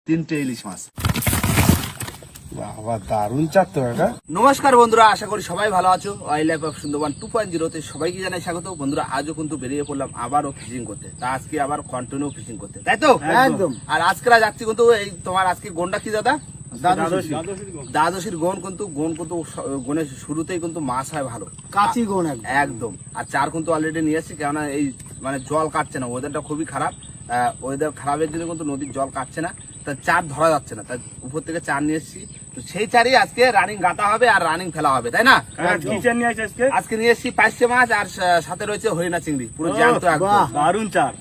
3টে ইলিশ মাছ। বাবা দারুণ চার তো এটা। নমস্কার বন্ধুরা, আশা করি সবাই ভালো আছো। ওয়াইল্ড লাইফ অফ সুন্দরবন 2.0 সবাইকে জানাই স্বাগত। বন্ধুরা আজও কিন্তু বেরিয়ে পড়লাম আবারও ফিশিং করতে। তা আজকে আবার কন্টিনিউ ফিশিং করতে, তাই তো? একদম। আর আজকে যাচ্ছি কিন্তু এই তোমার আজকে গন্ডা কি দাদা? দ্বাদশীর গন কিন্তু গনের শুরুতেই কিন্তু মাছ হয় ভালো, কাঁচি গোন একদম। আর চার কিন্তু অলরেডি নিয়ে এসেছি, কেননা এই মানে জল কাটছে না, ওয়েদারটা খুবই খারাপ। ওয়েদার খারাপের জন্য কিন্তু নদীর জল কাটছে না, তা চার ধরা যাচ্ছে না, তাই উপর থেকে চার নিয়ে এসেছি। তো সেই চারই আজকে রানিং গাঁথা হবে আর রানিং ফেলা হবে, তাই না? আজকে নিয়ে এসেছি পাইসে মাছ, আর সাথে রয়েছে হরিণা চিংড়ি, পুরো জ্যান্ত একদম।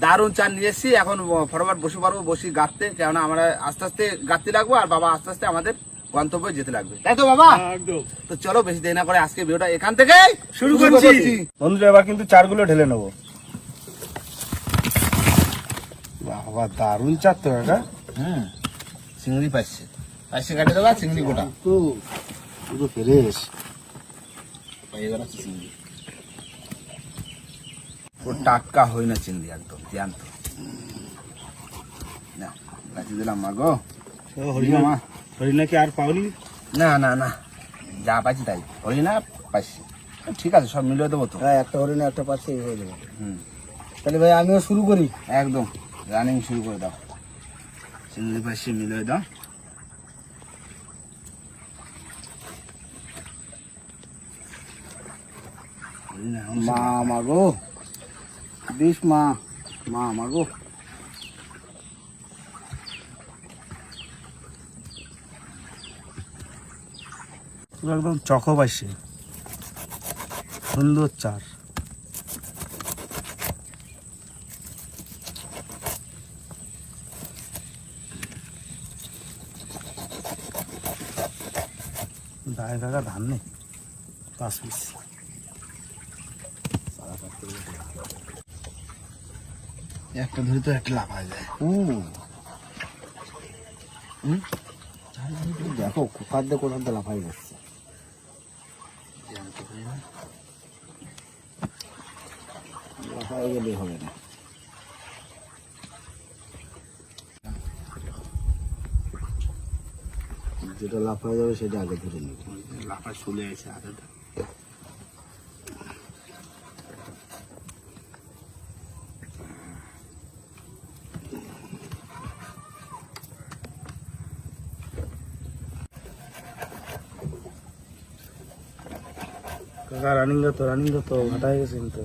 দারুণ চার নিয়ে এসেছি। এখন ফটোফট বসে পারবো, বসি গাঁততে, কেননা আমরা আস্তে আস্তে গাঁততে লাগবো আর বাবা আস্তে আস্তে আমাদের গন্তব্যে যেতে লাগবে, তাই তো বাবা? তো চলো বেশি দেরি না করে আজকে ভিডিওটা এখান থেকে শুরু করছি। বন্ধুরা এবার কিন্তু চারগুলো ঢেলে নেবো। বাবা দারুণ চার তো এটা। চিংড়ি পাইছে কাটে দেবা, চিংড়ি গোটা পুরো ফ্রেশ। চিংড়ি পুরো টাটকা হই না চিংড়ি, একদম জ্যান্ত। না গাছি দিলাম মা গো। হরিণা কি আর পাওনি? না না না, যা পাইছি তাই। হরিণা পাইছি, ঠিক আছে, সব মিলিয়ে দেবো তো। হ্যাঁ, একটা হরিণা একটা পাচ্ছে হয়ে যাবে। তাহলে ভাই আমিও শুরু করি। একদম রানিং শুরু করে দাও, চিংড়ি পাইছি মিলিয়ে দাও। মা মাগো বিষ, মা মা মাগো। একদম চকো পাইছে, সুন্দর চার। গায়ে গাগা ধান নেই, 5 পিস। একটা ধরে তো একটা লাভ হয়ে যায়। দেখো কোথার দিয়ে কোথার দিয়ে লাফাই যাচ্ছে। লাফাই গেলে হবে না। যেটা লাফাই যাবে সেটা আগে ধরে নেব। লাফা চলে গেছে হাতে। কাকা রানিং তো ঘাটা হয়ে গেছে কিন্তু।